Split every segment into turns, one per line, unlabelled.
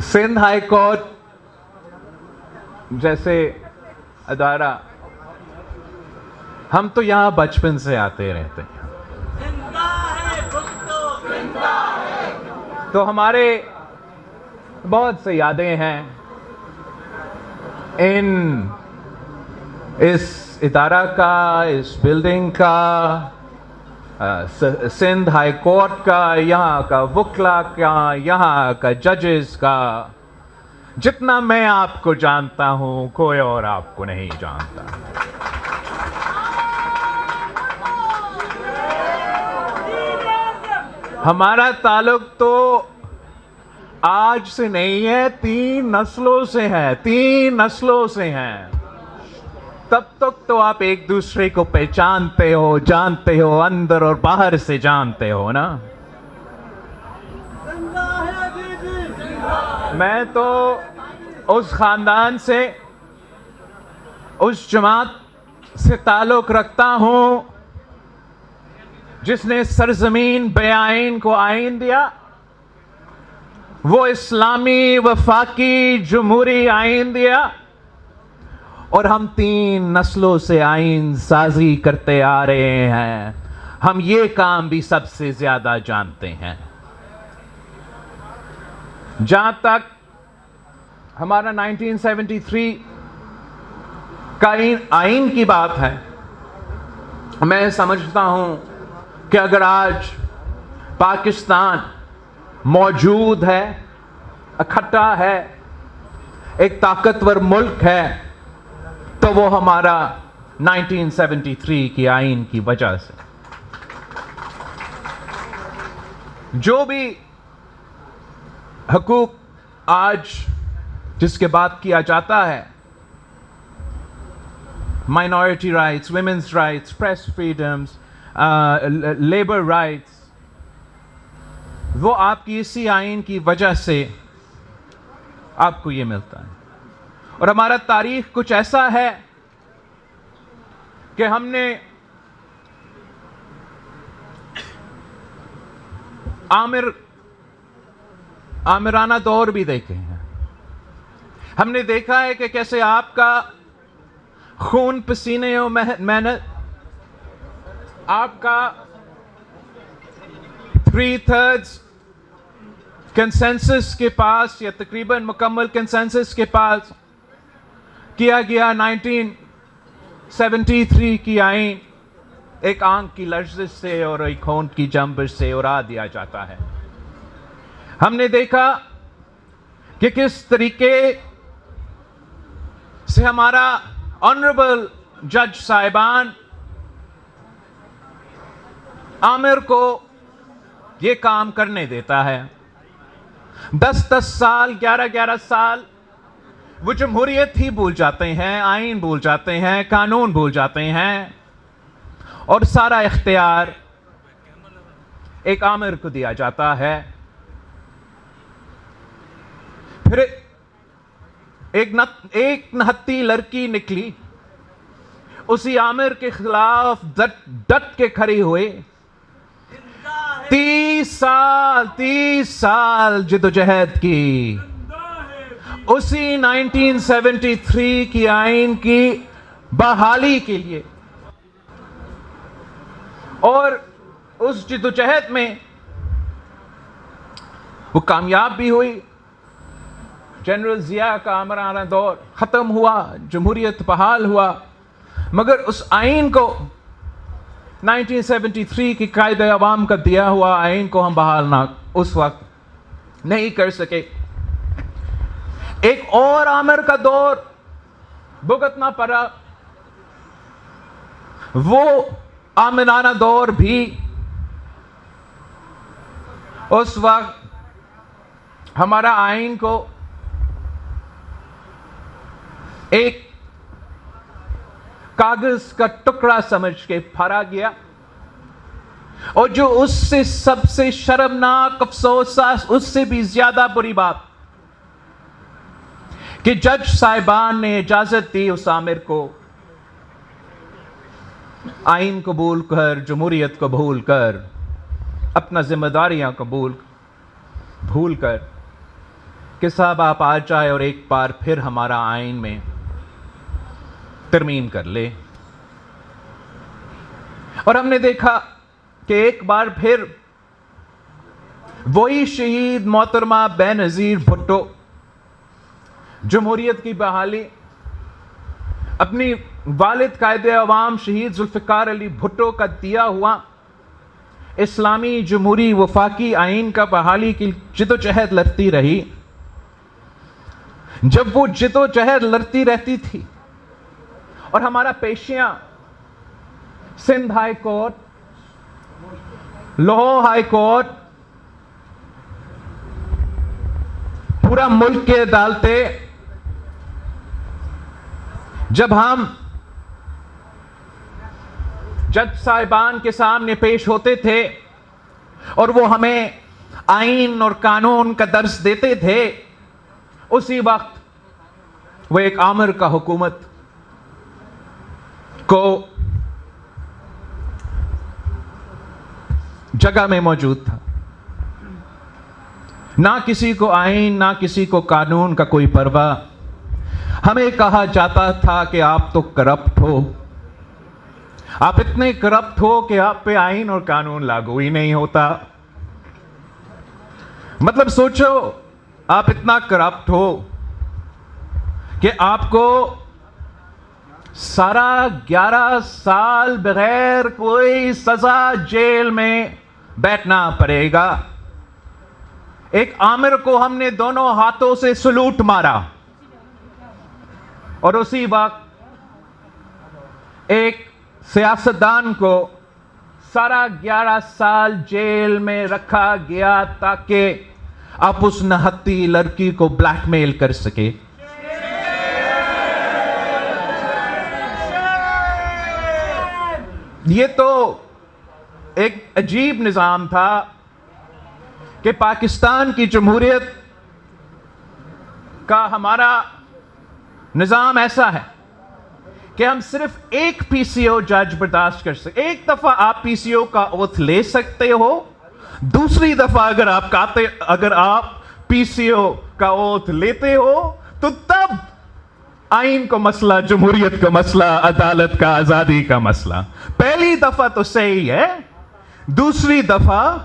Sindh high court جیسے ادارہ ہم تو یہاں بچپن سے آتے رہتے ہیں، تو ہمارے بہت سے یادیں ہیں اس ادارہ کا، اس بلڈنگ کا، سندھ ہائی کورٹ کا، یہاں کا وکلا کا، یہاں کا ججز کا۔ جتنا میں آپ کو جانتا ہوں کوئی اور آپ کو نہیں جانتا۔ ہمارا تعلق تو آج سے نہیں ہے، 3 نسلوں سے ہے، 3 نسلوں سے ہیں۔ تب تک تو آپ ایک دوسرے کو پہچانتے ہو، جانتے ہو، اندر اور باہر سے جانتے ہو نا۔ میں تو اس خاندان سے، اس جماعت سے تعلق رکھتا ہوں جس نے سرزمین بے آئین کو آئین دیا، وہ اسلامی وفاقی جمہوری آئین دیا، اور ہم 3 نسلوں سے آئین سازی کرتے آ رہے ہیں۔ ہم یہ کام بھی سب سے زیادہ جانتے ہیں۔ جہاں تک ہمارا 1973 کا آئین کی بات ہے، میں سمجھتا ہوں کہ اگر آج پاکستان موجود ہے، اکٹھا ہے، ایک طاقتور ملک ہے، تو وہ ہمارا 1973 کی آئین کی وجہ سے۔ جو بھی حقوق آج جس کے بات کیا جاتا ہے، minority rights, women's rights, press freedoms, labour rights, وہ آپ کی اسی آئین کی وجہ سے آپ کو یہ ملتا ہے۔ اور ہمارا تاریخ کچھ ایسا ہے کہ ہم نے آمرانہ دور بھی دیکھے ہیں۔ ہم نے دیکھا ہے کہ کیسے آپ کا خون، پسینے اور محنت، آپ کا 3/3 کنسنسس کے پاس، یا تقریباً مکمل کنسنسس کے پاس کیا گیا 1973 کی آئین ایک آنکھ کی لرزش سے اور ایک ہونٹ کی جنبش سے اڑا دیا جاتا ہے۔ ہم نے دیکھا کہ کس طریقے سے ہمارا آنریبل جج صاحبان عامر کو یہ کام کرنے دیتا ہے۔ 10 سال، 11 سال وہ جمہوریت ہی بھول جاتے ہیں، آئین بھول جاتے ہیں، قانون بھول جاتے ہیں، اور سارا اختیار ایک عامر کو دیا جاتا ہے۔ پھر ایک نہتی لڑکی نکلی، اسی عامر کے خلاف ڈٹ کے کھڑی ہوئی۔ 30 سال جدوجہد کی، اسی 1973 کی آئین کی بحالی کے لیے، اور اس جدوجہد میں وہ کامیاب بھی ہوئی۔ جنرل ضیاء کا آمرانہ دور ختم ہوا، جمہوریت بحال ہوا، مگر اس آئین کو 1973 کی قائد عوام کا دیا ہوا آئین کو ہم بحال اس وقت نہیں کر سکے۔ ایک اور عامر کا دور بھگتنا پڑا، وہ آمرانہ دور بھی اس وقت ہمارا آئین کو ایک کاغذ کا ٹکڑا سمجھ کے پھاڑا گیا، اور جو اس سے سب سے شرمناک، افسوس، اس سے بھی زیادہ بری بات کہ جج صاحبان نے اجازت دی اس آمر کو آئین کو بھول کر، جمہوریت کو بھول کر، اپنا ذمہ داریاں کو بھول کر کہ صاحب آپ آ جائے اور ایک بار پھر ہمارا آئین میں ترمیم کر لے. اور ہم نے دیکھا کہ ایک بار پھر وہی شہید محترمہ بے نظیر بھٹو جمہوریت کی بحالی اپنی والد قائد عوام شہید ذوالفقار علی بھٹو کا دیا ہوا اسلامی جمہوری وفاقی آئین کا بحالی کی جدوجہد لڑتی رہی. جب وہ جدوجہد لڑتی رہتی تھی اور ہمارا پیشیاں Sindh high court, Lahore high court, پورا ملک کے عدالتیں، جب ہم جج صاحبان کے سامنے پیش ہوتے تھے اور وہ ہمیں آئین اور قانون کا درس دیتے تھے، اسی وقت وہ ایک آمر کا حکومت کو جگہ میں موجود تھا. نہ کسی کو آئین، نہ کسی کو قانون کا کوئی پرواہ. ہمیں کہا جاتا تھا کہ آپ تو کرپٹ ہو، آپ اتنے کرپٹ ہو کہ آپ پہ آئین اور قانون لاگو ہی نہیں ہوتا. مطلب سوچو، آپ اتنا کرپٹ ہو کہ آپ کو سارا 11 سال بغیر کوئی سزا جیل میں بیٹھنا پڑے گا. ایک آمر کو ہم نے دونوں ہاتھوں سے سلوٹ مارا اور اسی وقت ایک سیاستدان کو سارا 11 سال جیل میں رکھا گیا تاکہ آپ اس نہتی لڑکی کو بلیک میل کر سکے. یہ تو ایک عجیب نظام تھا کہ پاکستان کی جمہوریت کا ہمارا نظام ایسا ہے کہ ہم صرف ایک پی سی او جج برداشت کر سکتے. ایک دفعہ آپ پی سی او کا اوتھ لے سکتے ہو، دوسری دفعہ اگر آپ پی سی او کا اوتھ لیتے ہو تو تب آئین کا مسئلہ، جمہوریت کا مسئلہ، عدالت کا، آزادی کا مسئلہ. پہلی دفعہ تو صحیح ہے، دوسری دفعہ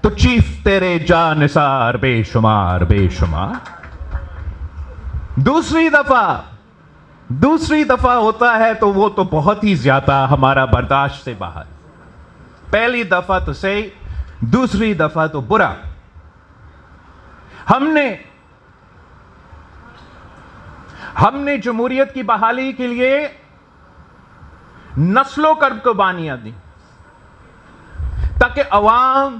تو چیف تیرے جا نثار بے شمار بے شمار. دوسری دفعہ ہوتا ہے تو وہ تو بہت ہی زیادہ ہمارا برداشت سے باہر. پہلی دفعہ تو صحیح، دوسری دفعہ تو برا. ہم نے جمہوریت کی بحالی کے لیے نسلوں کا قربانیاں دی تاکہ عوام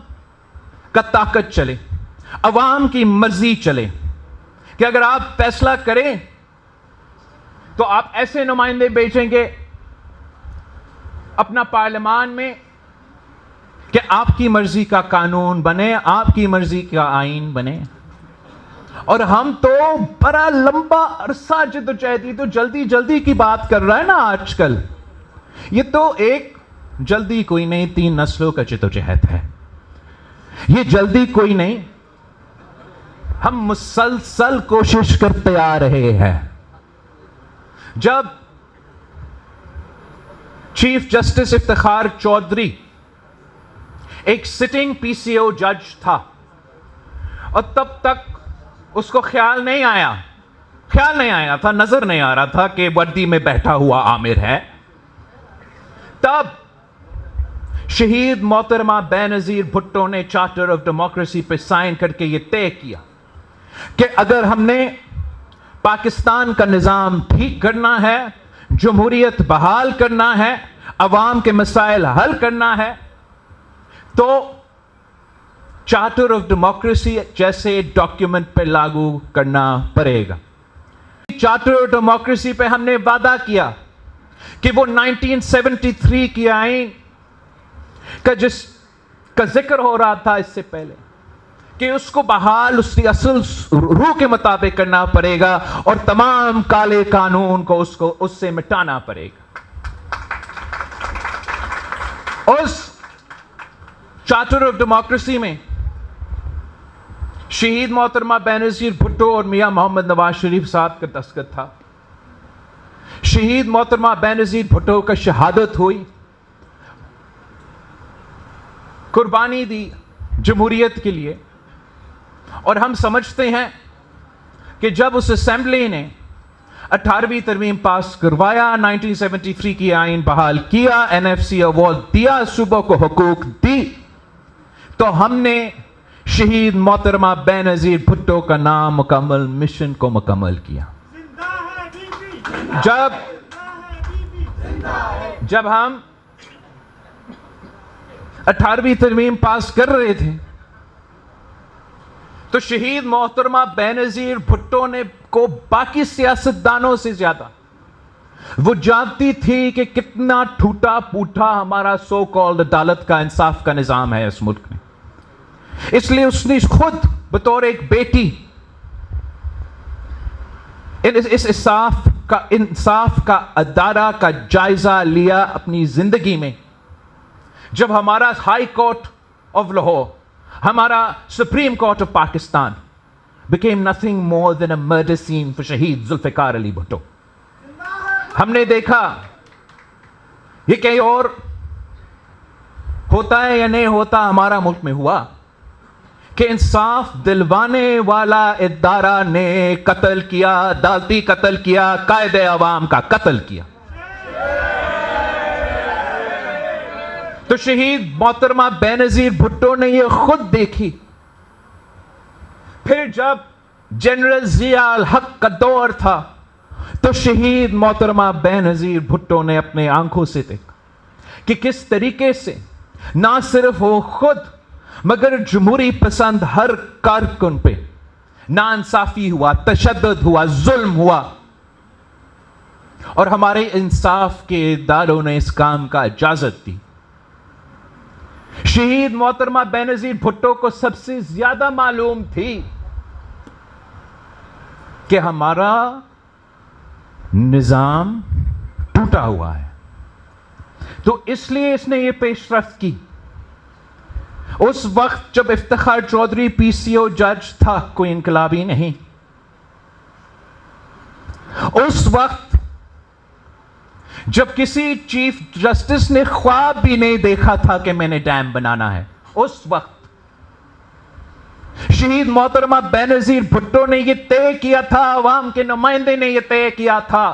کا طاقت چلے، عوام کی مرضی چلے کہ اگر آپ فیصلہ کریں تو آپ ایسے نمائندے بھیجیں گے اپنا پارلیمان میں کہ آپ کی مرضی کا قانون بنے، آپ کی مرضی کا آئین بنے. اور ہم تو بڑا لمبا عرصہ جدوجہد، تو جلدی کی بات کر رہا ہے نا آج کل. یہ تو ایک جلدی کوئی نہیں، 3 نسلوں کا جدوجہد ہے. یہ جلدی کوئی نہیں، ہم مسلسل کوشش کرتے آ رہے ہیں. جب چیف جسٹس افتخار چودھری ایک سٹنگ پی سی او جج تھا اور تب تک اس کو خیال نہیں آیا تھا، نظر نہیں آ رہا تھا کہ وردی میں بیٹھا ہوا عامر ہے، تب شہید محترمہ بے نظیر بھٹو نے چارٹر آف ڈیموکریسی پہ سائن کر کے یہ طے کیا کہ اگر ہم نے پاکستان کا نظام ٹھیک کرنا ہے، جمہوریت بحال کرنا ہے، عوام کے مسائل حل کرنا ہے، تو چارٹر آف ڈیموکریسی جیسے ڈاکیومنٹ پہ لاگو کرنا پڑے گا. چارٹر آف ڈیموکریسی پہ ہم نے وعدہ کیا کہ وہ 1973 کی آئین جس کا ذکر ہو رہا تھا اس سے پہلے، کہ اس کو بحال اس کی اصل روح کے مطابق کرنا پڑے گا اور تمام کالے قانون کو اس سے مٹانا پڑے گا. اس چارٹر آف ڈیموکریسی میں شہید محترمہ بینظیر بھٹو اور میاں محمد نواز شریف صاحب کا دستخط تھا. شہید محترمہ بینظیر بھٹو کا شہادت ہوئی, قربانی دی جمہوریت کے لیے, اور ہم سمجھتے ہیں کہ جب اس اسمبلی نے 18ویں ترمیم پاس کروایا, 1973 کی آئین بحال کیا, NFC ایوارڈ دیا, صوبوں کو حقوق دی, تو ہم نے شہید محترمہ بینظیر بھٹو کا نام مکمل مشن کو مکمل کیا. جب ہم 18ویں ترمیم پاس کر رہے تھے تو شہید محترمہ بینظیر بھٹو نے کو باقی سیاستدانوں سے زیادہ وہ جانتی تھی کہ کتنا ٹوٹا پوٹا ہمارا سو کالڈ عدالت کا, انصاف کا نظام ہے اس ملک میں. اس لیے اس نے خود بطور ایک بیٹی اس انصاف کا ادارہ کا جائزہ لیا اپنی زندگی میں. جب ہمارا ہائی کورٹ آف لاہور, ہمارا supreme court of Pakistan became nothing more than a murder scene for شہید ذوالفقار علی بھٹو. ہم نے دیکھا یہ کہیں اور ہوتا ہے یا نہیں ہوتا, ہمارا ملک میں ہوا کہ انصاف دلوانے والا ادارہ نے قتل کیا, عدالتی قتل کیا, قائد عوام کا قتل کیا. تو شہید محترمہ بینظیر بھٹو نے یہ خود دیکھی. پھر جب جنرل ضیاء الحق کا دور تھا تو شہید محترمہ بینظیر بھٹو نے اپنے آنکھوں سے دیکھا کہ کس طریقے سے نہ صرف وہ خود مگر جمہوری پسند ہر کارکن پہ ناانصافی ہوا, تشدد ہوا, ظلم ہوا, اور ہمارے انصاف کے اداروں نے اس کام کا اجازت دی. شہید محترمہ بینظیر بھٹو کو سب سے زیادہ معلوم تھی کہ ہمارا نظام ٹوٹا ہوا ہے, تو اس لیے اس نے یہ پیش رفت کی. اس وقت جب افتخار چودھری PCO جج تھا, کوئی انقلابی نہیں, اس وقت جب کسی چیف جسٹس نے خواب بھی نہیں دیکھا تھا کہ میں نے ڈیم بنانا ہے, اس وقت شہید محترمہ بینظیر بھٹو نے یہ طے کیا تھا, عوام کے نمائندے نے یہ طے کیا تھا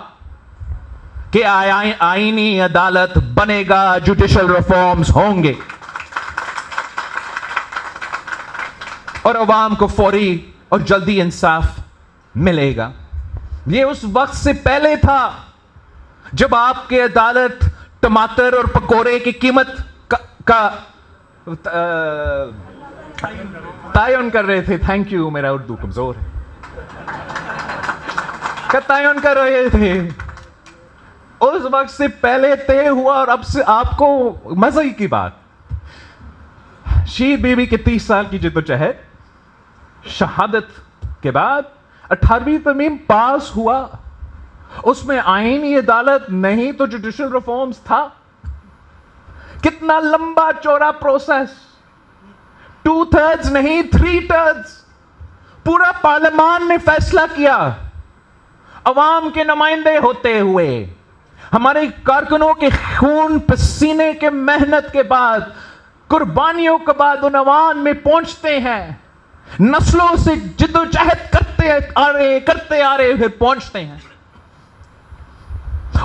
کہ آئینی عدالت بنے گا, جوڈیشل ریفارمز ہوں گے اور عوام کو فوری اور جلدی انصاف ملے گا. یہ اس وقت سے پہلے تھا جب آپ کے عدالت ٹماٹر اور پکوڑے کی قیمت کا تعین کر رہے تھے. تھینک یو, میرا اردو کمزور ہے. کا تعین کر رہے تھے, اس وقت سے پہلے طے ہوا. اور اب سے آپ کو مزے کی بات, شہید بی بی کے 30 سال کی جدوجہد, شہادت کے بعد 18ویں ترمیم پاس ہوا. اس میں آئینی عدالت نہیں تو جوڈیشل ریفارمز تھا. کتنا لمبا چوڑا پروسیس, 2/3 نہیں 3/3 پورا پارلیمان نے فیصلہ کیا, عوام کے نمائندے ہوتے ہوئے, ہمارے کارکنوں کے خون پسینے کے محنت کے بعد, قربانیوں کے بعد ان عوام میں پہنچتے ہیں, نسلوں سے جدوجہد کرتے آ رہے پھر پہنچتے ہیں.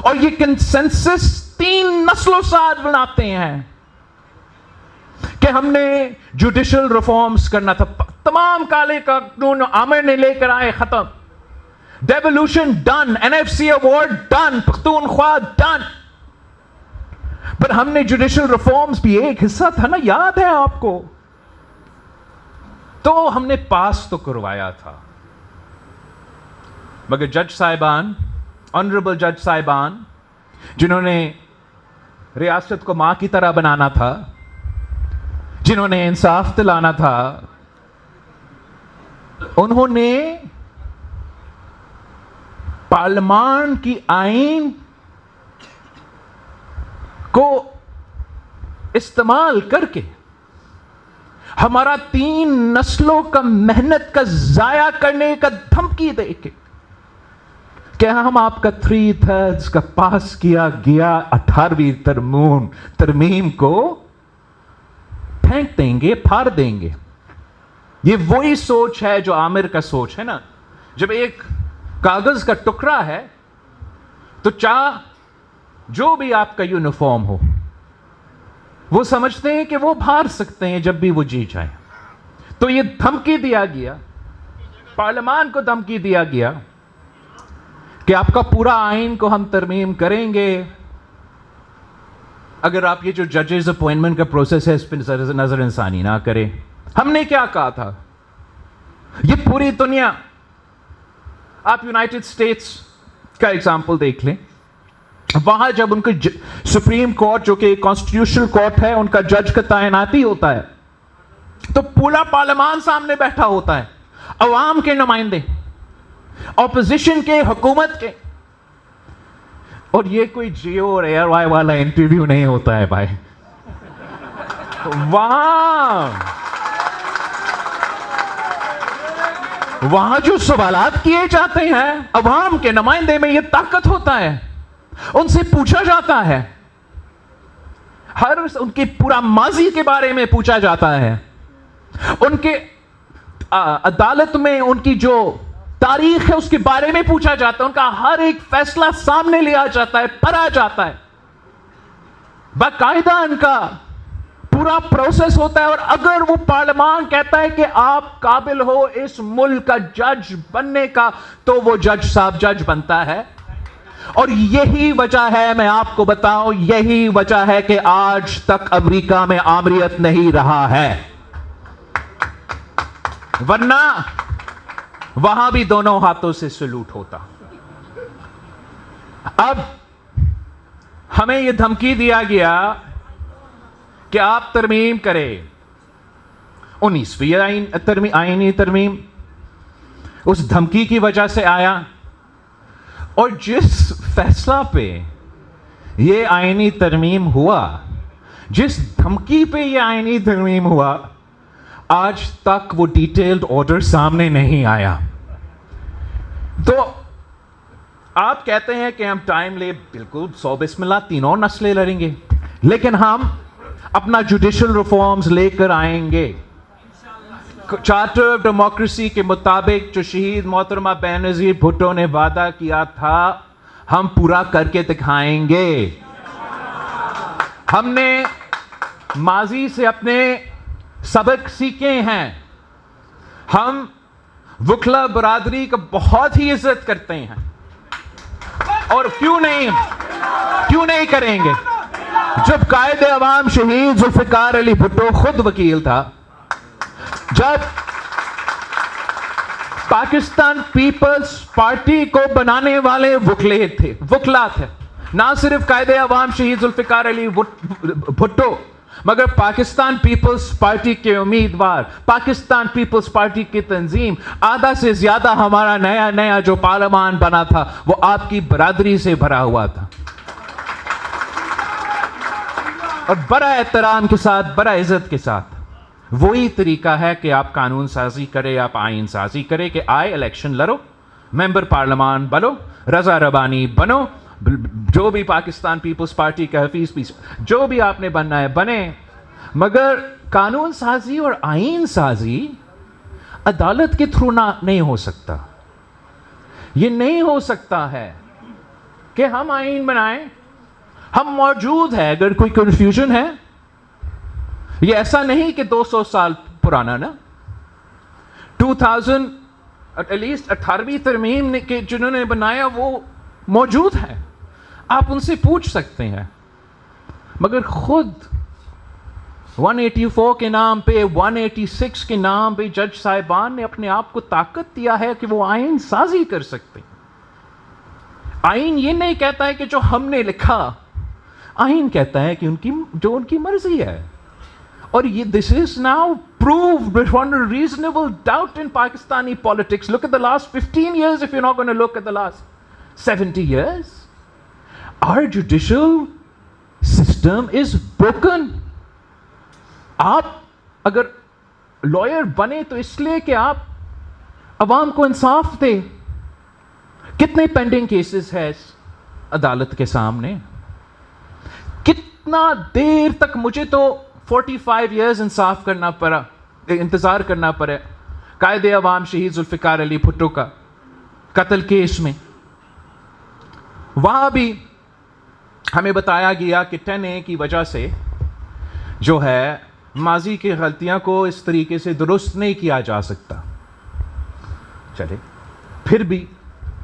اور یہ کنسنسس 3 نسلوں ساتھ بناتے ہیں کہ ہم نے جوڈیشل ریفارمز کرنا تھا. تمام کالے قانون عامر نے لے کر آئے, ختم. Devolution done, NFC award done, Pakhtunkhwa done. پر ہم نے جوڈیشل ریفارمز بھی ایک حصہ تھا نا, یاد ہے آپ کو, تو ہم نے پاس تو کروایا تھا. مگر جج صاحبان, آنریبل جج صاحبان, جنہوں نے ریاست کو ماں کی طرح بنانا تھا, جنہوں نے انصاف دلانا تھا, انہوں نے پارلیمان کی آئین کو استعمال کر کے ہمارا 3 نسلوں کا محنت کا ضائع کرنے کا دھمکی دے کے کیا ہم آپ کا 3/3 کا پاس کیا گیا 18ویں ترمیم کو پھینک دیں گے, پھاڑ دیں گے. یہ وہی سوچ ہے جو عامر کا سوچ ہے نا. جب ایک کاغذ کا ٹکڑا ہے تو جو بھی آپ کا یونیفارم ہو وہ سمجھتے ہیں کہ وہ بھار سکتے ہیں جب بھی وہ جی چاہیں. تو یہ دھمکی دیا گیا, پارلیمان کو دھمکی دیا گیا کہ آپ کا پورا آئین کو ہم ترمیم کریں گے اگر آپ یہ جو ججز اپوائنٹمنٹ کا پروسیس ہے اس پہ نظر انسانی نہ کریں. ہم نے کیا کہا تھا؟ یہ پوری دنیا, آپ یونائٹڈ اسٹیٹس کا ایگزامپل دیکھ لیں, وہاں جب ان کی سپریم کورٹ جو کہ کانسٹیٹیوشنل کورٹ ہے ان کا جج کا تعیناتی ہوتا ہے تو پورا پارلیمان سامنے بیٹھا ہوتا ہے, عوام کے نمائندے, اپوزیشن کے, حکومت کے. اور یہ کوئی جیو اور ایئر وائی والا انٹرویو نہیں ہوتا ہے بھائی. وہاں جو سوالات کیے جاتے ہیں عوام کے نمائندے میں یہ طاقت ہوتا ہے, ان سے پوچھا جاتا ہے, ان کے پورا ماضی کے بارے میں پوچھا جاتا ہے, ان کے عدالت میں ان کی جو تاریخ ہے اس کے بارے میں پوچھا جاتا ہے, ان کا ہر ایک فیصلہ سامنے لیا جاتا ہے, پڑھا جاتا ہے, باقاعدہ ان کا پورا پروسیس ہوتا ہے. اور اگر وہ پارلیمان کہتا ہے کہ آپ قابل ہو اس ملک کا جج بننے کا تو وہ جج صاحب جج بنتا ہے. اور یہی وجہ ہے, میں آپ کو بتاؤں, یہی وجہ ہے کہ آج تک امریکہ میں آمریت نہیں رہا ہے, ورنہ وہاں بھی دونوں ہاتھوں سے سلوٹ ہوتا. اب ہمیں یہ دھمکی دیا گیا کہ آپ ترمیم کریں 19ویں آئینی ترمیم, اس دھمکی کی وجہ سے آیا. اور جس فیصلہ پہ یہ آئینی ترمیم ہوا, جس دھمکی پہ یہ آئینی ترمیم ہوا, آج تک وہ ڈیٹیلڈ آرڈر سامنے نہیں آیا. تو آپ کہتے ہیں کہ ہم ٹائم لے, بالکل 100 بسم اللہ, تینوں نسلیں لڑیں گے, لیکن ہم اپنا جوڈیشل ریفارمز لے کر آئیں گے. چارٹر آف ڈیموکریسی کے مطابق جو شہید محترمہ بینظیر بھٹو نے وعدہ کیا تھا ہم پورا کر کے دکھائیں گے. ہم نے ماضی سے اپنے سبق سیکھے ہیں. ہم وکلا برادری کا بہت ہی عزت کرتے ہیں, اور کیوں نہیں کریں گے. جب قائد عوام شہید ذوالفقار علی بھٹو خود وکیل تھا, جب پاکستان پیپلز پارٹی کو بنانے والے وکلا تھے, نہ صرف قائد عوام شہید ذوالفقار علی بھٹو مگر پاکستان پیپلز پارٹی کے امیدوار, پاکستان پیپلز پارٹی کی تنظیم, آدھا سے زیادہ ہمارا نیا جو پارلیمان بنا تھا وہ آپ کی برادری سے بھرا ہوا تھا. اور بڑا احترام کے ساتھ, بڑا عزت کے ساتھ وہی طریقہ ہے کہ آپ قانون سازی کرے, آپ آئین سازی کرے, کہ آئے الیکشن لڑو, ممبر پارلیمان بنو, رضا ربانی بنو, جو بھی پاکستان پیپلز پارٹی کا حفیظ جو بھی آپ نے بننا ہے بنے, مگر قانون سازی اور آئین سازی عدالت کے تھرو نہیں ہو سکتا. یہ نہیں ہو سکتا ہے کہ ہم آئین بنائیں, ہم موجود ہیں. اگر کوئی کنفیوژن ہے, یہ ایسا نہیں کہ 200 سال پرانا نا, 2000 ایٹ لیسٹ 18ویں ترمیم کے جنہوں نے بنایا وہ موجود ہے, آپ ان سے پوچھ سکتے ہیں. مگر خود 184 کے نام پہ, 186 کے نام پہ جج صاحبان نے اپنے آپ کو طاقت دیا ہے کہ وہ آئین سازی کر سکتے. آئین یہ نہیں کہتا ہے کہ جو ہم نے لکھا, آئین کہتا ہے کہ ان کی مرضی ہے. اور یہ this is now proved beyond a reasonable doubt in Pakistani politics. Look at the last 15 years if you're not going to look at the last 70 years. Our judicial system is broken. آپ اگر lawyer بنے تو اس لیے کہ آپ عوام کو انصاف دے. کتنے پینڈنگ کیسز ہے اس عدالت کے سامنے؟ کتنا دیر تک مجھے تو 45 ایئرز انصاف کرنا پڑا، انتظار کرنا پڑا قائد عوام شہید ذوالفقار علی بھٹو کا قتل کیس میں. وہاں بھی ہمیں بتایا گیا کہ 10A کی وجہ سے جو ہے ماضی کی غلطیاں کو اس طریقے سے درست نہیں کیا جا سکتا. چلے پھر بھی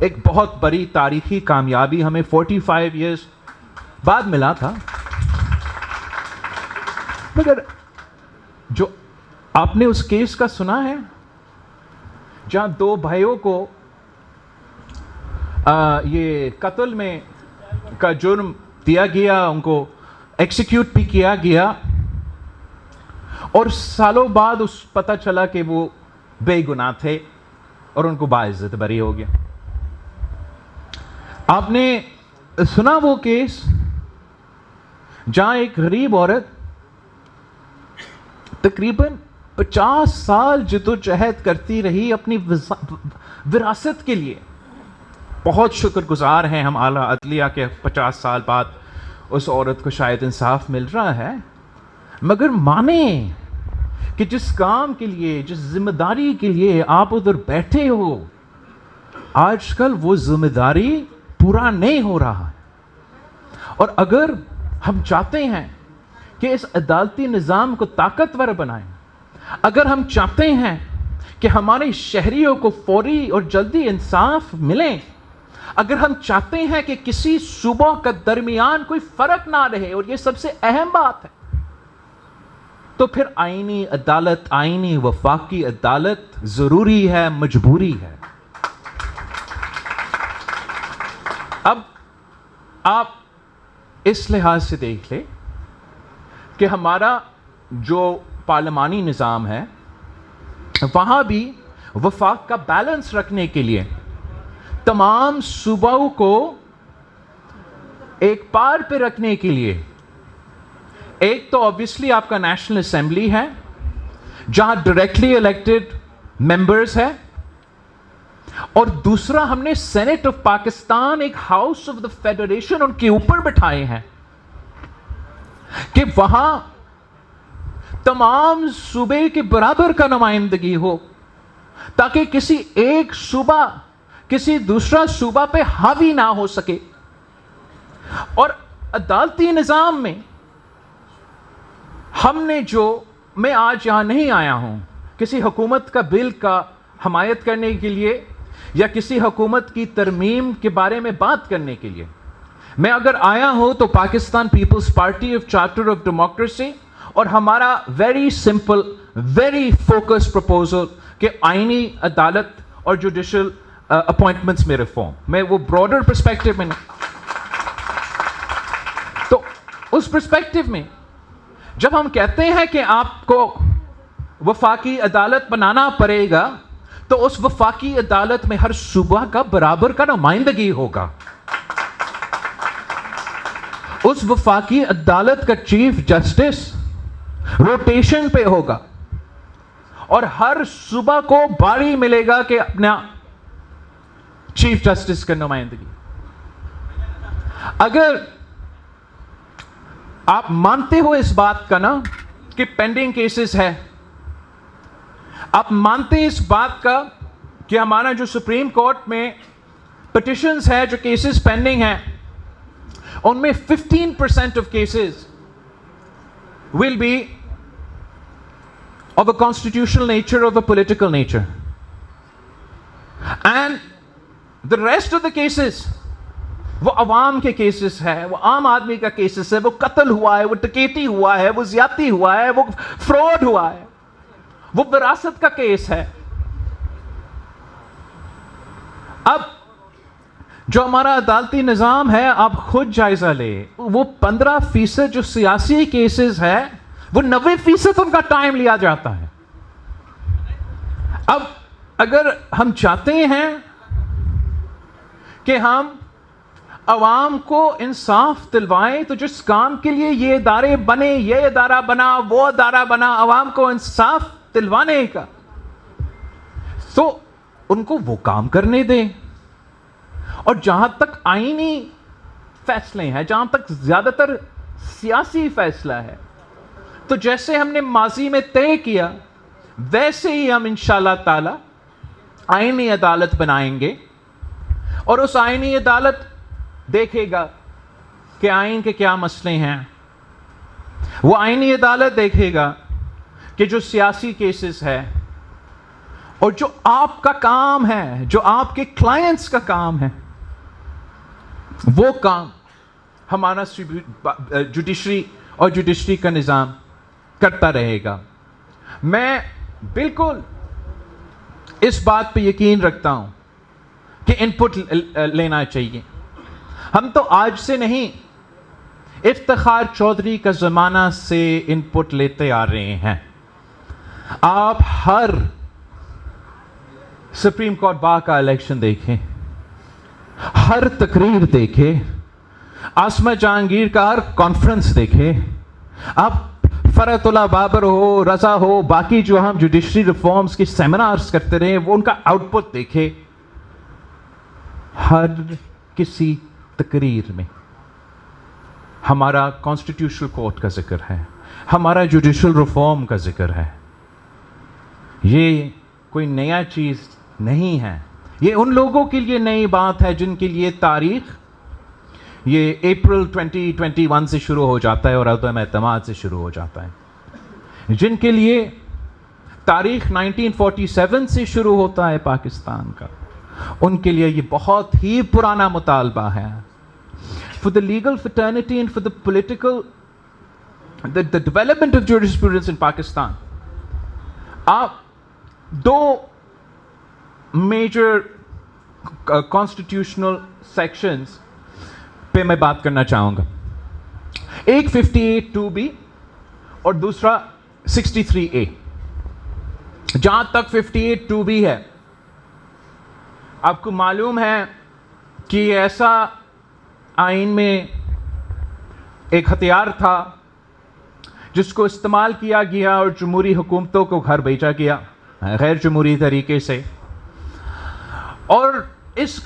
ایک بہت بڑی تاریخی کامیابی ہمیں 45 ایئرز بعد ملا تھا. مگر جو آپ نے اس کیس کا سنا ہے جہاں 2 بھائیوں کو یہ قتل میں کا جرم دیا گیا، ان کو ایکسیکیوٹ بھی کیا گیا، اور سالوں بعد اس پتہ چلا کہ وہ بے گناہ تھے اور ان کو باعزت بری ہو گیا. آپ نے سنا وہ کیس جہاں ایک غریب عورت تقریباً 50 سال جدوجہد کرتی رہی اپنی وراثت کے لیے. بہت شکر گزار ہیں ہم اعلیٰ عدلیہ کے 50 سال بعد اس عورت کو شاید انصاف مل رہا ہے. مگر مانیں کہ جس کام کے لیے، جس ذمہ داری کے لیے آپ ادھر بیٹھے ہو، آج کل وہ ذمہ داری پورا نہیں ہو رہا. اور اگر ہم چاہتے ہیں کہ اس عدالتی نظام کو طاقتور بنائیں، اگر ہم چاہتے ہیں کہ ہمارے شہریوں کو فوری اور جلدی انصاف ملے، اگر ہم چاہتے ہیں کہ کسی صوبوں کا درمیان کوئی فرق نہ رہے، اور یہ سب سے اہم بات ہے، تو پھر آئینی عدالت، آئینی وفاقی عدالت ضروری ہے، مجبوری ہے. اب آپ اس لحاظ سے دیکھ لیں کہ ہمارا جو پارلیمانی نظام ہے وہاں بھی وفاق کا بیلنس رکھنے کے لیے تمام صوبوں کو ایک پار پہ رکھنے کے لیے ایک تو obviously آپ کا نیشنل اسمبلی ہے جہاں ڈائریکٹلی الیکٹڈ ممبرز ہے، اور دوسرا ہم نے سینٹ آف پاکستان، ایک ہاؤس آف دا فیڈریشن ان کے اوپر بٹھائے ہیں کہ وہاں تمام صوبے کے برابر کا نمائندگی ہو، تاکہ کسی ایک صوبہ کسی دوسرا صوبہ پہ حاوی نہ ہو سکے. اور عدالتی نظام میں ہم نے میں آج یہاں نہیں آیا ہوں کسی حکومت کا بل کا حمایت کرنے کے لیے یا کسی حکومت کی ترمیم کے بارے میں بات کرنے کے لیے. میں اگر آیا ہوں تو Pakistan Peoples Party of charter of democracy اور ہمارا very simple, very focus proposal کہ آئینی عدالت اور جوڈیشل اپوائنٹمنٹس میں ریفارم، میں وہ براڈر پرسپیکٹو میں نہیں. تو اس پرسپیکٹو میں جب ہم کہتے ہیں کہ آپ کو وفاقی عدالت بنانا پڑے گا تو اس وفاقی عدالت میں ہر صوبہ کا برابر کا نمائندگی ہوگا. اس وفاقی عدالت کا چیف جسٹس روٹیشن پہ ہوگا اور ہر صوبہ کو باری ملے گا کہ اپنا چیف جسٹس کا نمائندگی. اگر آپ مانتے ہو اس بات کا نا کہ پینڈنگ کیسز ہے، آپ مانتے اس بات کا کہ ہمارا جو سپریم کورٹ میں پٹیشنز ہے، جو کیسز پینڈنگ ہیں، ان میں 15% of cases will be of a constitutional nature, of a political nature, and the rest of the cases وہ عوام کے کیسز ہے، وہ عام آدمی کا کیسز ہے، وہ قتل ہوا ہے، وہ ڈکیتی ہوا ہے، وہ زیادتی ہوا ہے، وہ فراڈ ہوا ہے، وہ وراثت کا کیس ہے. اب جو ہمارا عدالتی نظام ہے آپ خود جائزہ لے، وہ 15% جو سیاسی کیسز ہے وہ 90% ان کا ٹائم لیا جاتا ہے. اب اگر ہم چاہتے ہیں کہ ہم عوام کو انصاف دلوائیں تو جس کام کے لیے یہ ادارے بنے، یہ ادارہ بنا، وہ ادارہ بنا، عوام کو انصاف دلوانے کا. تو ان کو وہ کام کرنے دیں. اور جہاں تک آئینی فیصلے ہیں, جہاں تک زیادہ تر سیاسی فیصلہ ہے, تو جیسے ہم نے ماضی میں طے کیا ویسے ہی ہم انشاءاللہ تعالی آئینی عدالت بنائیں گے. اور اس آئینی عدالت دیکھے گا کہ آئین کے کیا مسئلے ہیں. وہ آئینی عدالت دیکھے گا کہ جو سیاسی کیسز ہے اور جو آپ کا کام ہے, جو آپ کے کلائنٹس کا کام ہے, وہ کام ہمارا جوڈیشری اور جوڈیشری کا نظام کرتا رہے گا. میں بالکل اس بات پہ یقین رکھتا ہوں کہ ان پٹ لینا چاہیے. ہم تو آج سے نہیں, افتخار چودھری کا زمانہ سے ان پٹ لیتے آ رہے ہیں. آپ ہر سپریم کورٹ بار کا الیکشن دیکھیں, ہر تقریر دیکھیں, عاصمہ جہانگیر کا ہر کانفرنس دیکھیں, آپ فرحت اللہ بابر ہو, رضا ہو, باقی جو ہم جوڈیشری ریفارمز کے سیمینارز کرتے رہے وہ ان کا آؤٹ پٹ دیکھیں. ہر کسی تقریر میں ہمارا کانسٹیٹیوشنل کورٹ کا ذکر ہے, ہمارا جوڈیشل ریفارم کا ذکر ہے. یہ کوئی نیا چیز نہیں ہے. یہ ان لوگوں کے لیے نئی بات ہے جن کے لیے تاریخ یہ اپریل 2021 سے شروع ہو جاتا ہے اور عدم اعتماد سے شروع ہو جاتا ہے. جن کے لیے تاریخ 1947 سے شروع ہوتا ہے پاکستان کا, ان کے لیے یہ بہت ہی پرانا مطالبہ ہے. For the legal fraternity and for the political, the development of jurisprudence in Pakistan, آپ دو میجر constitutional sections پہ میں بات کرنا چاہوں گا. ایک 58(2)B اور دوسرا 63(A). جہاں تک 58(2)B ہے, آپ کو معلوم ہے کہ یہ ایسا آئین میں ایک ہتھیار تھا جس کو استعمال کیا گیا اور جمہوری حکومتوں کو گھر بھیجا گیا غیر جمہوری طریقے سے. اور اس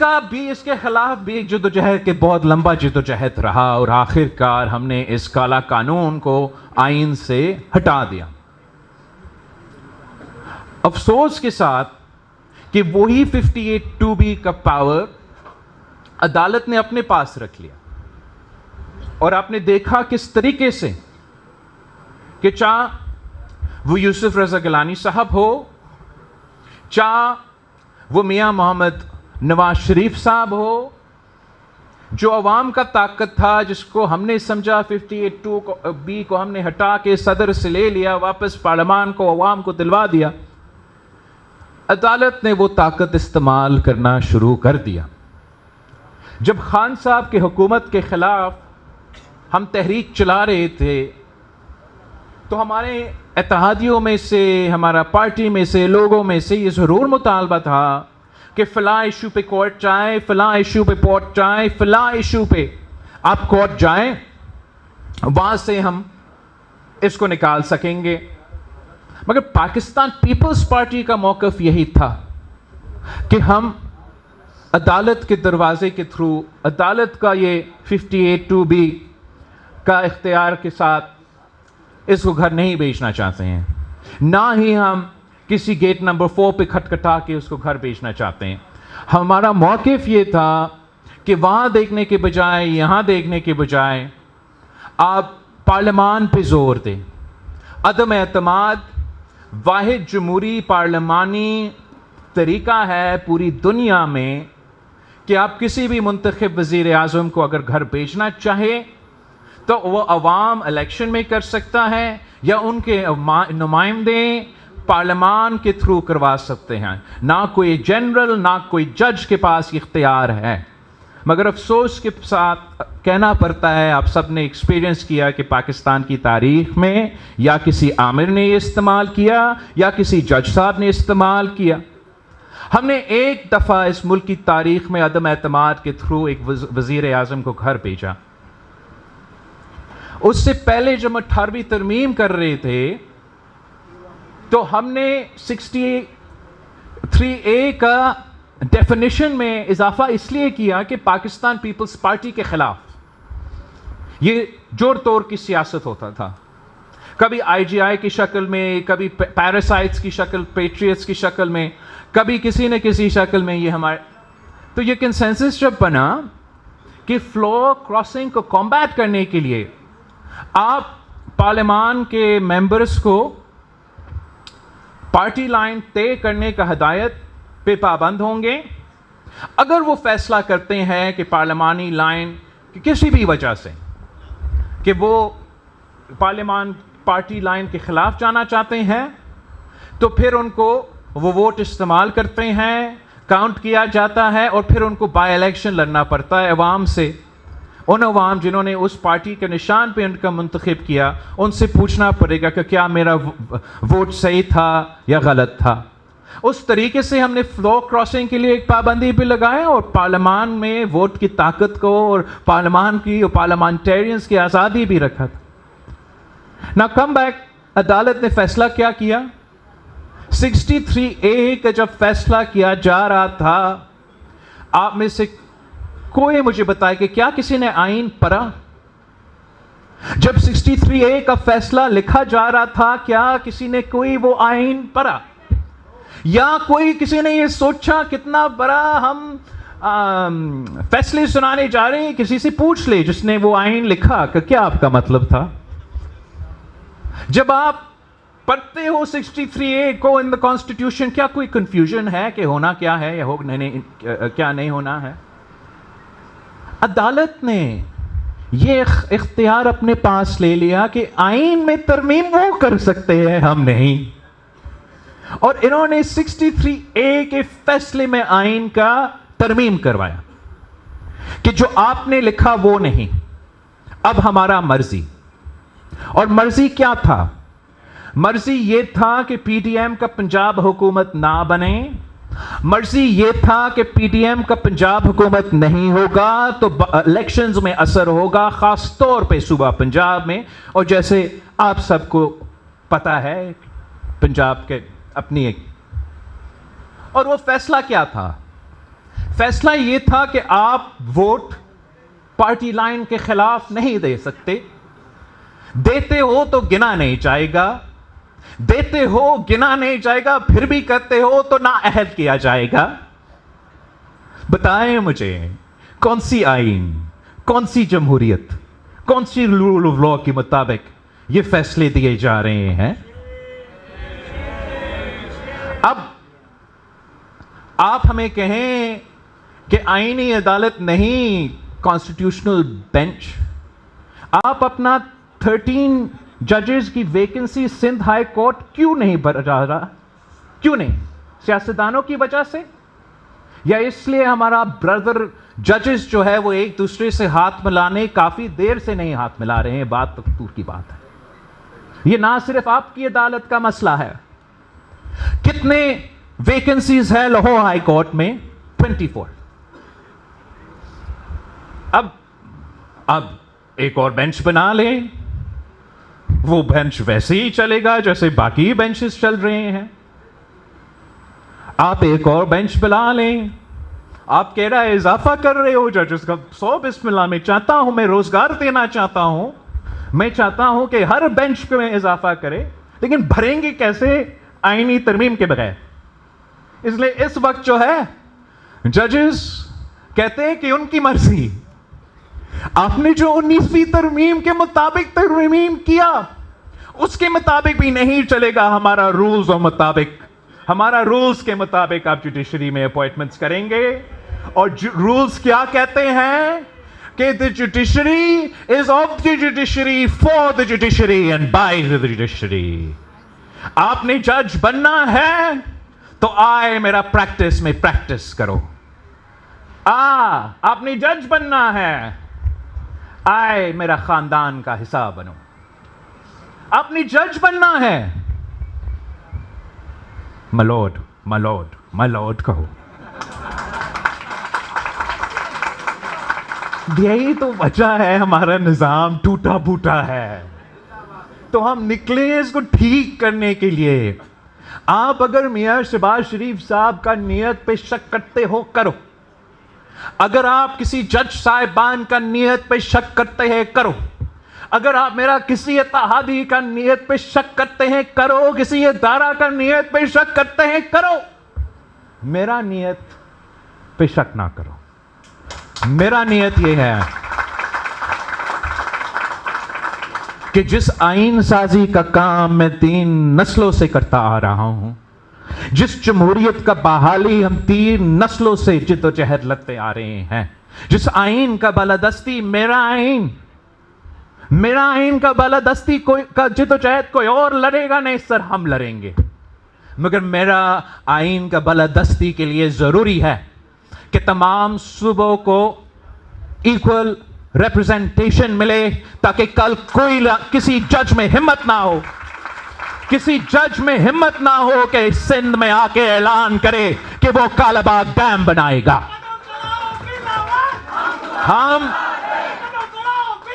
کے خلاف بھی ایک جدوجہد کے بہت لمبا جدوجہد رہا اور آخر کار ہم نے اس کالا قانون کو آئین سے ہٹا دیا. افسوس کے ساتھ کہ وہی 58(2)B کا پاور عدالت نے اپنے پاس رکھ لیا. اور آپ نے دیکھا کس طریقے سے کہ چاہے وہ یوسف رضا گیلانی صاحب ہو, چاہے وہ میاں محمد نواز شریف صاحب ہو, جو عوام کا طاقت تھا جس کو ہم نے سمجھا 58(2)B کو ہم نے ہٹا کے صدر سے لے لیا, واپس پارلیمان کو عوام کو دلوا دیا, عدالت نے وہ طاقت استعمال کرنا شروع کر دیا. جب خان صاحب کی حکومت کے خلاف ہم تحریک چلا رہے تھے تو ہمارے اتحادیوں میں سے, ہمارا پارٹی میں سے, لوگوں میں سے یہ ضرور مطالبہ تھا کہ فلاں ایشو پہ کورٹ جائیں, فلاں ایشو پہ کورٹ جائیں, فلاں ایشو پہ آپ کورٹ جائیں, وہاں سے ہم اس کو نکال سکیں گے. مگر پاکستان پیپلز پارٹی کا موقف یہی تھا کہ ہم عدالت کے دروازے کے تھرو, عدالت کا یہ 58(2)B کا اختیار کے ساتھ اس کو گھر نہیں بھیجنا چاہتے ہیں, نہ ہی ہم کسی گیٹ نمبر 4 پہ کھٹکھٹا کے اس کو گھر بھیجنا چاہتے ہیں. ہمارا موقف یہ تھا کہ وہاں دیکھنے کے بجائے, یہاں دیکھنے کے بجائے آپ پارلیمان پہ زور دیں. عدم اعتماد واحد جمہوری پارلیمانی طریقہ ہے پوری دنیا میں کہ آپ کسی بھی منتخب وزیر اعظم کو اگر گھر بھیجنا چاہے تو وہ عوام الیکشن میں کر سکتا ہے یا ان کے نمائندے پارلیمان کے تھرو کروا سکتے ہیں. نہ کوئی جنرل, نہ کوئی جج کے پاس اختیار ہے. مگر افسوس کے ساتھ کہنا پڑتا ہے, آپ سب نے ایکسپیرینس کیا کہ پاکستان کی تاریخ میں یا کسی عامر نے یہ استعمال کیا یا کسی جج صاحب نے استعمال کیا. ہم نے ایک دفعہ اس ملک کی تاریخ میں عدم اعتماد کے تھرو ایک وزیر اعظم کو گھر بھیجا. اس سے پہلے جب 18ویں ترمیم کر رہے تھے تو ہم نے 63A کا ڈیفینیشن میں اضافہ اس لیے کیا کہ پاکستان پیپلز پارٹی کے خلاف یہ جوڑ توڑ کی سیاست ہوتا تھا، کبھی IGI کی شکل میں، کبھی پیراسائٹس کی شکل، پیٹریٹس کی شکل میں، کبھی کسی نہ کسی شکل میں. یہ ہمارے تو یہ کنسنسس جب بنا کہ فلو کراسنگ کو کمبیٹ کرنے کے لیے آپ پارلیمان کے ممبرز کو پارٹی لائن طے کرنے کا ہدایت پہ پابند ہوں گے. اگر وہ فیصلہ کرتے ہیں کہ پارلیمانی لائن کسی بھی وجہ سے کہ وہ پارلیمان پارٹی لائن کے خلاف جانا چاہتے ہیں تو پھر ان کو وہ ووٹ استعمال کرتے ہیں، کاؤنٹ کیا جاتا ہے اور پھر ان کو بائی الیکشن لڑنا پڑتا ہے عوام سے. ان عوام جنہوں نے اس پارٹی کے نشان پہ ان کا منتخب کیا، ان سے پوچھنا پڑے گا کہ کیا میرا ووٹ صحیح تھا یا غلط تھا. اس طریقے سے ہم نے فلو کراسنگ کے لیے ایک پابندی بھی لگایا اور پارلیمان میں ووٹ کی طاقت کو اور پارلیمان کی اور پارلیمانٹیرینز کی آزادی بھی رکھا تھا. نا کم بیک عدالت نے فیصلہ کیا کیا؟ 63A کا جب فیصلہ کیا جا رہا تھا، آپ میں سے کوئی مجھے بتائے کہ کیا کسی نے آئین پڑھا؟ جب 63A کا فیصلہ لکھا جا رہا تھا کیا کسی نے کوئی وہ آئین پڑھا؟ یا کوئی کسی نے یہ سوچا کتنا بڑا ہم فیصلے سنانے جا رہے ہیں؟ کسی سے پوچھ لے جس نے وہ آئین لکھا کہ کیا آپ کا مطلب تھا. جب آپ پڑھتے ہو 63A کو ان دا کانسٹیٹیوشن، کیا کوئی کنفیوژن ہے کہ ہونا کیا ہے یا کیا نہیں ہونا ہے؟ عدالت نے یہ اختیار اپنے پاس لے لیا کہ آئین میں ترمیم وہ کر سکتے ہیں، ہم نہیں. اور انہوں نے 63A کے فیصلے میں آئین کا ترمیم کروایا کہ جو آپ نے لکھا وہ نہیں، اب ہمارا مرضی. اور مرضی کیا تھا؟ مرضی یہ تھا کہ PDM کا پنجاب حکومت نہ بنے. مرضی یہ تھا کہ PDM کا پنجاب حکومت نہیں ہوگا تو الیکشنز میں اثر ہوگا، خاص طور پہ صوبہ پنجاب میں. اور جیسے آپ سب کو پتا ہے پنجاب کے اپنی ایک، اور وہ فیصلہ کیا تھا؟ فیصلہ یہ تھا کہ آپ ووٹ پارٹی لائن کے خلاف نہیں دے سکتے. دیتے ہو تو گنا نہیں جائے گا، دیتے ہو گنا نہیں جائے گا، پھر بھی کرتے ہو تو نااہل کیا جائے گا. بتائیں مجھے کون سی آئین، کون سی جمہوریت، کون سی رول آف لا کے مطابق یہ فیصلے دیے جا رہے ہیں؟ اب آپ ہمیں کہیں کہ آئینی عدالت نہیں، کانسٹیٹیوشنل بینچ. آپ اپنا 13 ججز کی ویکنسی سندھ ہائی کورٹ کیوں نہیں بھر رہا؟ کیوں نہیں؟ سیاستدانوں کی وجہ سے، یا اس لیے ہمارا بردر ججز جو ہے وہ ایک دوسرے سے ہاتھ ملانے کافی دیر سے نہیں ہاتھ ملا رہے ہیں؟ بات تو دور کی بات ہے. یہ نہ صرف آپ کی عدالت کا مسئلہ ہے. کتنے ویکنسیز ہے لاہور ہائی کورٹ میں؟ 24. اب ایک اور بینچ بنا لیں، وہ بینچ ویسے ہی چلے گا جیسے باقی بینچز چل رہے ہیں. آپ ایک اور بینچ بنا لیں. آپ کہہ رہا ہے اضافہ کر رہے ہو ججز کا. 100 بسم اللہ. میں چاہتا ہوں، میں روزگار دینا چاہتا ہوں، میں چاہتا ہوں کہ ہر بینچ پہ میں اضافہ کرے، لیکن بھریں گے کیسے آئینی ترمیم کے بغیر؟ اس لیے اس وقت جو ہے ججز کہتے ہیں کہ ان کی مرضی. آپ نے جو 19ویں ترمیم کے مطابق ترمیم کیا اس کے مطابق بھی نہیں چلے گا. ہمارا رولز اور مطابق، ہمارا رولز کے مطابق آپ جوڈیشری میں اپوائنٹمنٹس کریں گے. اور رولز کیا کہتے ہیں کہ the judiciary is of the judiciary, for the judiciary and by the judiciary. آپ نے جج بننا ہے تو آئے میرا پریکٹس میں پریکٹس کرو. آپ نے جج بننا ہے، آئے میرا خاندان کا حصہ بنو. آپ نے جج بننا ہے، ملوڈ ملوڈ ملوڈ کہو. یہی تو وجہ ہے ہمارا نظام ٹوٹا پھوٹا ہے. تو ہم نکلے اس کو ٹھیک کرنے کے لیے. آپ اگر میاں شہباز شریف صاحب کا نیت پہ شک کرتے ہو کرو، اگر آپ کسی جج صاحبان کا نیت پہ شک کرتے ہیں کرو، اگر آپ میرا کسی اتحادی کا نیت پہ شک کرتے ہیں کرو، کسی ادارہ کا نیت پہ شک کرتے ہیں کرو، میرا نیت پہ شک نہ کرو۔ میرا نیت یہ ہے کہ جس آئین سازی کا کام میں 3 نسلوں سے کرتا آ رہا ہوں، جس جمہوریت کا بحالی ہم 3 نسلوں سے جد و جہد لڑتے آ رہے ہیں، جس آئین کا بالادستی میرا آئین کا بالادستی کا جد و جہد کوئی اور لڑے گا نہیں سر، ہم لڑیں گے، مگر میرا آئین کا بالادستی کے لیے ضروری ہے کہ تمام صوبوں کو ایکول ریپرزنٹیشن ملے، تاکہ کل کوئی کسی جج میں ہمت نہ ہو، کسی جج میں ہمت نہ ہو کہ سندھ میں آ کے اعلان کرے کہ وہ کالا باغ ڈیم بنائے گا۔ ہم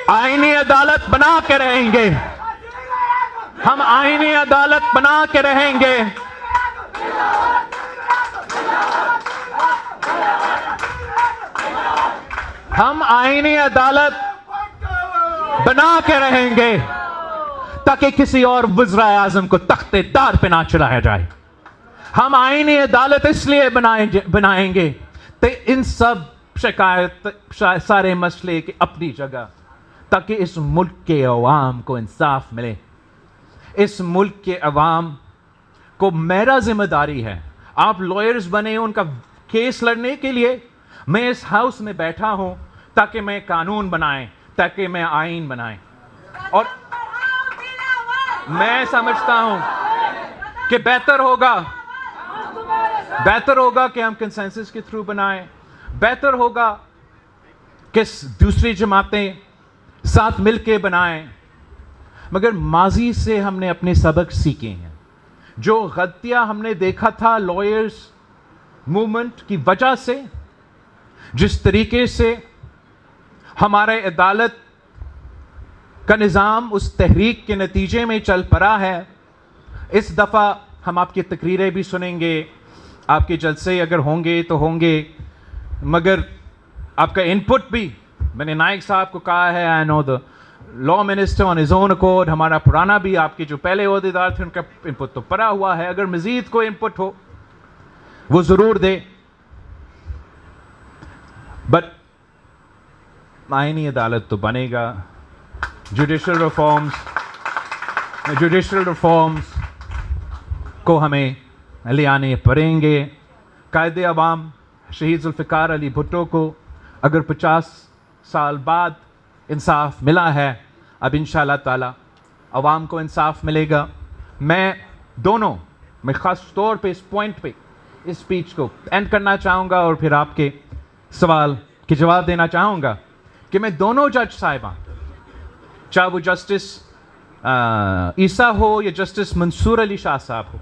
آئینی عدالت بنا کے رہیں گے، ہم آئینی عدالت بنا کے رہیں گے، ہم آئینی عدالت بنا کے رہیں گے تاکہ کسی اور وزراء اعظم کو تخت دار پہ نہ چڑھایا جائے۔ ہم آئینی عدالت اس لیے بنائیں گے کہ ان سب شکایت سارے مسئلے کی اپنی جگہ، تاکہ اس ملک کے عوام کو انصاف ملے۔ اس ملک کے عوام کو میرا ذمہ داری ہے، آپ لائرز بنے ان کا کیس لڑنے کے لیے، میں اس ہاؤس میں بیٹھا ہوں تاکہ میں قانون بنائیں، تاکہ میں آئین بنائیں، اور میں سمجھتا ہوں کہ بہتر ہوگا کہ ہم کنسنسس کے تھرو بنائیں، بہتر ہوگا کہ دوسری جماعتیں ساتھ مل کے بنائیں، مگر ماضی سے ہم نے اپنے سبق سیکھے ہیں۔ جو غلطیاں ہم نے دیکھا تھا لائرز موومنٹ کی وجہ سے، جس طریقے سے ہمارے عدالت کا نظام اس تحریک کے نتیجے میں چل پڑا ہے، اس دفعہ ہم آپ کی تقریریں بھی سنیں گے، آپ کے جلسے اگر ہوں گے تو ہوں گے، مگر آپ کا انپٹ بھی، میں نے نائک صاحب کو کہا ہے، I know the law minister on his own accord, ہمارا پرانا بھی، آپ کے جو پہلے عہدیدار تھے ان کا انپٹ تو پڑا ہوا ہے، اگر مزید کوئی انپٹ ہو وہ ضرور دے، بٹ آئینی عدالت تو بنے گا۔ جوڈیشل ریفارمز کو ہمیں لے آنے پڑیں گے۔ قائد عوام شہید ذوالفقار علی بھٹو کو اگر 50 سال بعد انصاف ملا ہے، اب انشاءاللہ تعالی عوام کو انصاف ملے گا۔ میں خاص طور پہ اس پوائنٹ پہ اس اسپیچ کو اینڈ کرنا چاہوں گا اور پھر آپ کے سوال کے جواب دینا چاہوں گا کہ میں دونوں جج صاحبان، چاہے وہ جسٹس عیسیٰ ہو یا جسٹس منصور علی شاہ صاحب ہو،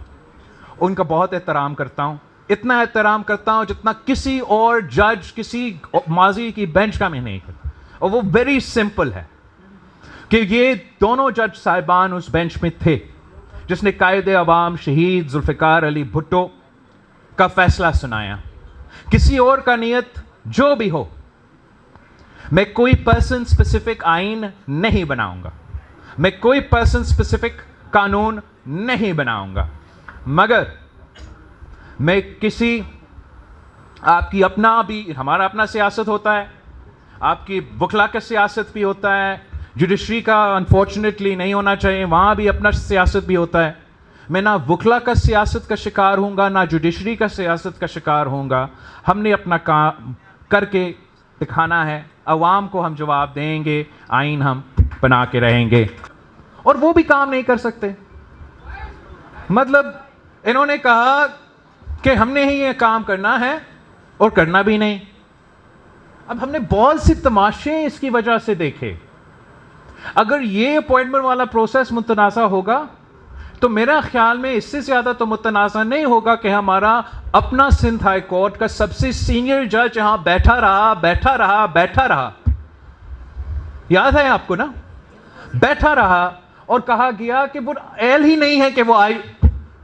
ان کا بہت احترام کرتا ہوں، اتنا احترام کرتا ہوں جتنا کسی اور جج کسی ماضی کی بینچ کا میں نہیں کرتا، اور وہ ویری سمپل ہے کہ یہ دونوں جج صاحبان اس بینچ میں تھے جس نے قائد عوام شہید ذوالفقار علی بھٹو کا فیصلہ سنایا۔ کسی اور کا نیت جو بھی ہو، میں کوئی پرسن سپیسیفک آئین نہیں بناؤں گا، میں کوئی پرسن سپیسیفک قانون نہیں بناؤں گا، مگر میں کسی آپ کی اپنا بھی، ہمارا اپنا سیاست ہوتا ہے، آپ کی وکلا کا سیاست بھی ہوتا ہے، جوڈیشری کا انفارچونیٹلی نہیں ہونا چاہیے، وہاں بھی اپنا سیاست بھی ہوتا ہے۔ میں نہ وکلا کا سیاست کا شکار ہوں گا، نہ جوڈیشری کا سیاست کا شکار ہوں گا۔ ہم نے اپنا کام کر کے دکھانا ہے، عوام کو ہم جواب دیں گے، آئین ہم بنا کے رہیں گے، اور وہ بھی کام نہیں کر سکتے۔ مطلب انہوں نے کہا کہ ہم نے ہی یہ کام کرنا ہے اور کرنا بھی نہیں۔ اب ہم نے بہت سی تماشے اس کی وجہ سے دیکھے۔ اگر یہ اپوائنٹمنٹ والا پروسیس متنازع ہوگا تو میرا خیال میں اس سے زیادہ تو متنازع نہیں ہوگا کہ ہمارا اپنا سندھ ہائی کورٹ کا سب سے سینئر جج یہاں بیٹھا رہا، یاد ہے آپ کو نا، بیٹھا رہا اور کہا گیا کہ وہ اہل ہی نہیں ہے کہ وہ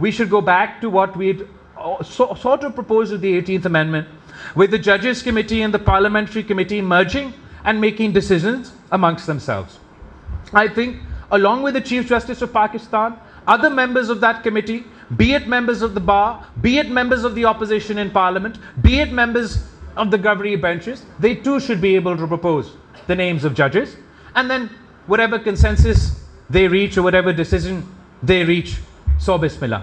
we should go back to what we'd sort of proposed with the 18th Amendment, with the Judges Committee and the Parliamentary Committee merging and making decisions amongst themselves. I think, along with the Chief Justice of Pakistan, other members of that committee, be it members of the bar, be it members of the opposition in Parliament, be it members of the governing benches, they too should be able to propose the names of judges, and then whatever consensus they reach or whatever decision they reach, so bismillah.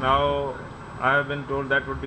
Now I have been told that would be.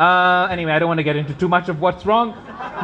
anyway, I don't want to get into too much of what's wrong.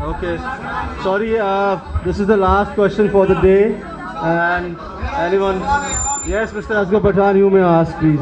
Okay, sorry, this is the last question for the day, and anyone? Yes, Mr. Asghar Pathan, you may ask, please.